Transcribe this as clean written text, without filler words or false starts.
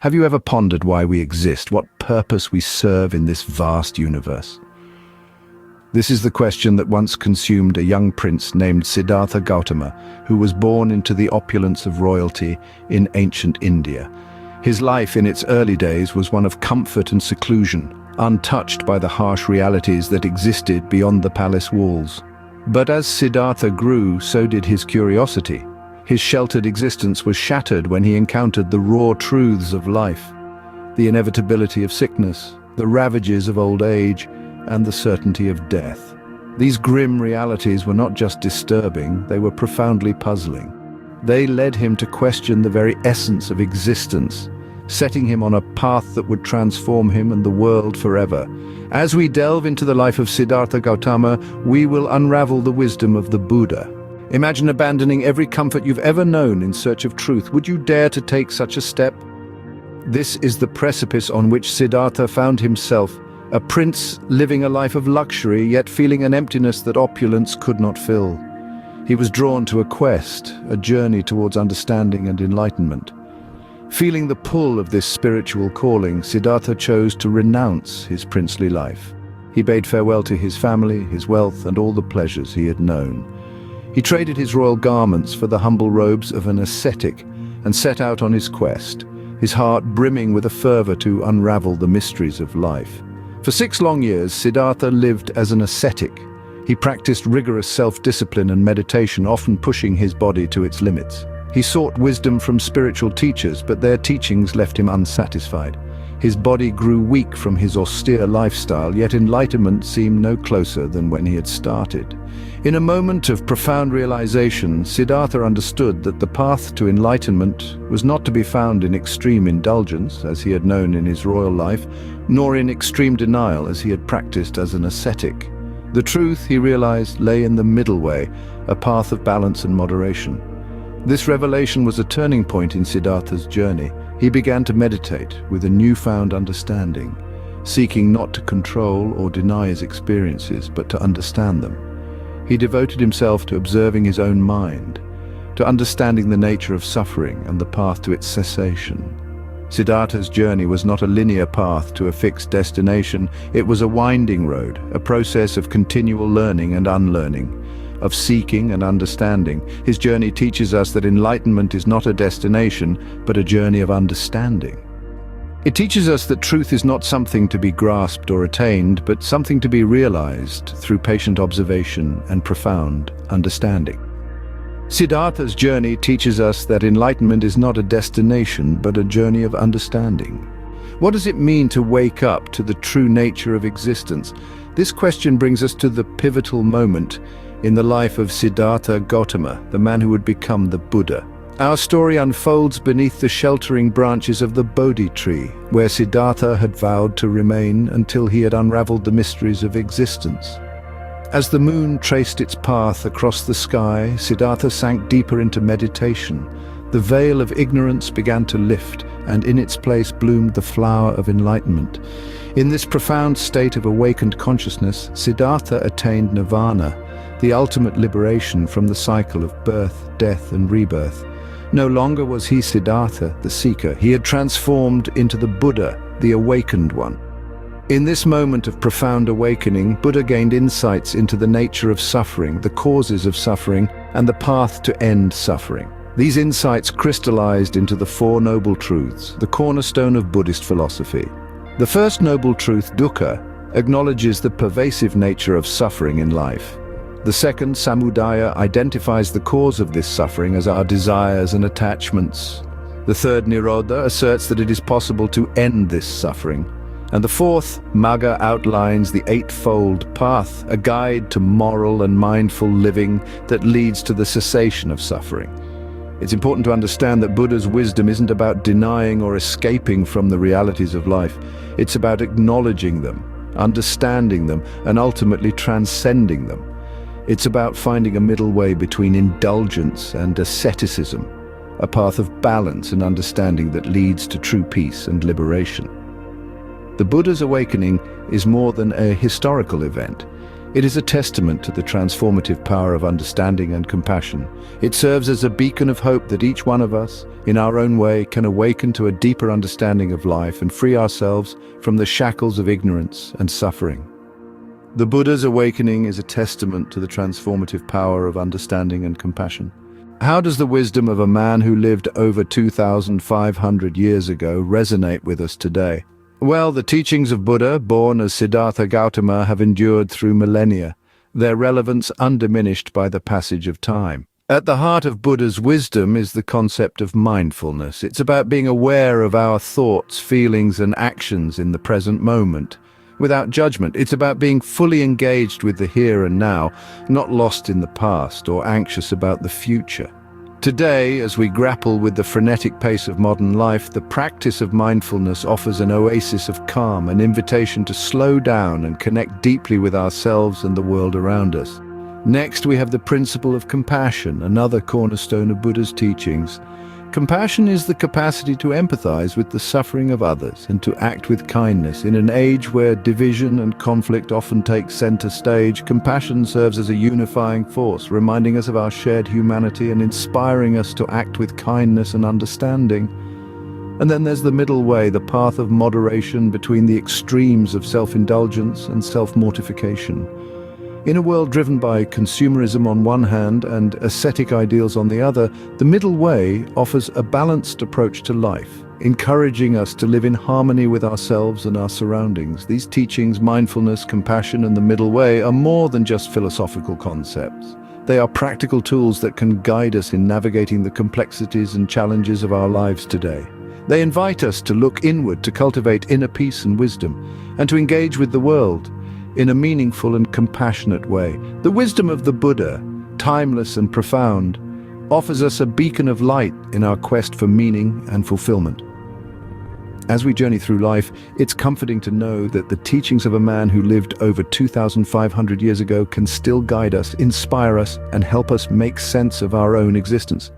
Have you ever pondered why we exist, what purpose we serve in this vast universe? This is the question that once consumed a young prince named Siddhartha Gautama, who was born into the opulence of royalty in ancient India. His life in its early days was one of comfort and seclusion, untouched by the harsh realities that existed beyond the palace walls. But as Siddhartha grew, so did his curiosity. His sheltered existence was shattered when he encountered the raw truths of life, the inevitability of sickness, the ravages of old age, and the certainty of death. These grim realities were not just disturbing, they were profoundly puzzling. They led him to question the very essence of existence, setting him on a path that would transform him and the world forever. As we delve into the life of Siddhartha Gautama, we will unravel the wisdom of the Buddha. Imagine abandoning every comfort you've ever known in search of truth. Would you dare to take such a step? This is the precipice on which Siddhartha found himself, a prince living a life of luxury, yet feeling an emptiness that opulence could not fill. He was drawn to a quest, a journey towards understanding and enlightenment. Feeling the pull of this spiritual calling, Siddhartha chose to renounce his princely life. He bade farewell to his family, his wealth, and all the pleasures he had known. He traded his royal garments for the humble robes of an ascetic and set out on his quest, his heart brimming with a fervor to unravel the mysteries of life. For 6 long years, Siddhartha lived as an ascetic. He practiced rigorous self-discipline and meditation, often pushing his body to its limits. He sought wisdom from spiritual teachers, but their teachings left him unsatisfied. His body grew weak from his austere lifestyle, yet enlightenment seemed no closer than when he had started. In a moment of profound realization, Siddhartha understood that the path to enlightenment was not to be found in extreme indulgence, as he had known in his royal life, nor in extreme denial, as he had practiced as an ascetic. The truth, he realized, lay in the middle way, a path of balance and moderation. This revelation was a turning point in Siddhartha's journey. He began to meditate with a newfound understanding, seeking not to control or deny his experiences, but to understand them. He devoted himself to observing his own mind, to understanding the nature of suffering and the path to its cessation. Siddhartha's journey was not a linear path to a fixed destination. It was a winding road, a process of continual learning and unlearning, of seeking and understanding. His journey teaches us that enlightenment is not a destination, but a journey of understanding. It teaches us that truth is not something to be grasped or attained, but something to be realized through patient observation and profound understanding. Siddhartha's journey teaches us that enlightenment is not a destination, but a journey of understanding. What does it mean to wake up to the true nature of existence? This question brings us to the pivotal moment in the life of Siddhartha Gautama, the man who would become the Buddha. Our story unfolds beneath the sheltering branches of the Bodhi tree, where Siddhartha had vowed to remain until he had unraveled the mysteries of existence. As the moon traced its path across the sky, Siddhartha sank deeper into meditation. The veil of ignorance began to lift, and in its place bloomed the flower of enlightenment. In this profound state of awakened consciousness, Siddhartha attained nirvana, the ultimate liberation from the cycle of birth, death, and rebirth. No longer was he Siddhartha, the seeker. He had transformed into the Buddha, the awakened one. In this moment of profound awakening, Buddha gained insights into the nature of suffering, the causes of suffering, and the path to end suffering. These insights crystallized into the 4 noble truths, the cornerstone of Buddhist philosophy. The first noble truth, dukkha, acknowledges the pervasive nature of suffering in life. The second, samudaya, identifies the cause of this suffering as our desires and attachments. The third, nirodha, asserts that it is possible to end this suffering. And the fourth, magga, outlines the 8-fold path, a guide to moral and mindful living that leads to the cessation of suffering. It's important to understand that Buddha's wisdom isn't about denying or escaping from the realities of life. It's about acknowledging them, understanding them, and ultimately transcending them. It's about finding a middle way between indulgence and asceticism, a path of balance and understanding that leads to true peace and liberation. The Buddha's awakening is more than a historical event. It is a testament to the transformative power of understanding and compassion. It serves as a beacon of hope that each one of us, in our own way, can awaken to a deeper understanding of life and free ourselves from the shackles of ignorance and suffering. The Buddha's awakening is a testament to the transformative power of understanding and compassion. How does the wisdom of a man who lived over 2,500 years ago resonate with us today? Well, the teachings of Buddha, born as Siddhartha Gautama, have endured through millennia, their relevance undiminished by the passage of time. At the heart of Buddha's wisdom is the concept of mindfulness. It's about being aware of our thoughts, feelings, and actions in the present moment, without judgment. It's about being fully engaged with the here and now, not lost in the past or anxious about the future. Today, as we grapple with the frenetic pace of modern life, the practice of mindfulness offers an oasis of calm, an invitation to slow down and connect deeply with ourselves and the world around us. Next, we have the principle of compassion, another cornerstone of Buddha's teachings. Compassion is the capacity to empathize with the suffering of others and to act with kindness. In an age where division and conflict often take center stage, compassion serves as a unifying force, reminding us of our shared humanity and inspiring us to act with kindness and understanding. And then there's the middle way, the path of moderation between the extremes of self-indulgence and self-mortification. In a world driven by consumerism on one hand and ascetic ideals on the other, the middle way offers a balanced approach to life, encouraging us to live in harmony with ourselves and our surroundings. These teachings, mindfulness, compassion, and the middle way, are more than just philosophical concepts. They are practical tools that can guide us in navigating the complexities and challenges of our lives today. They invite us to look inward, to cultivate inner peace and wisdom, and to engage with the world in a meaningful and compassionate way. The wisdom of the Buddha, timeless and profound, offers us a beacon of light in our quest for meaning and fulfillment. As we journey through life, it's comforting to know that the teachings of a man who lived over 2,500 years ago can still guide us, inspire us, and help us make sense of our own existence.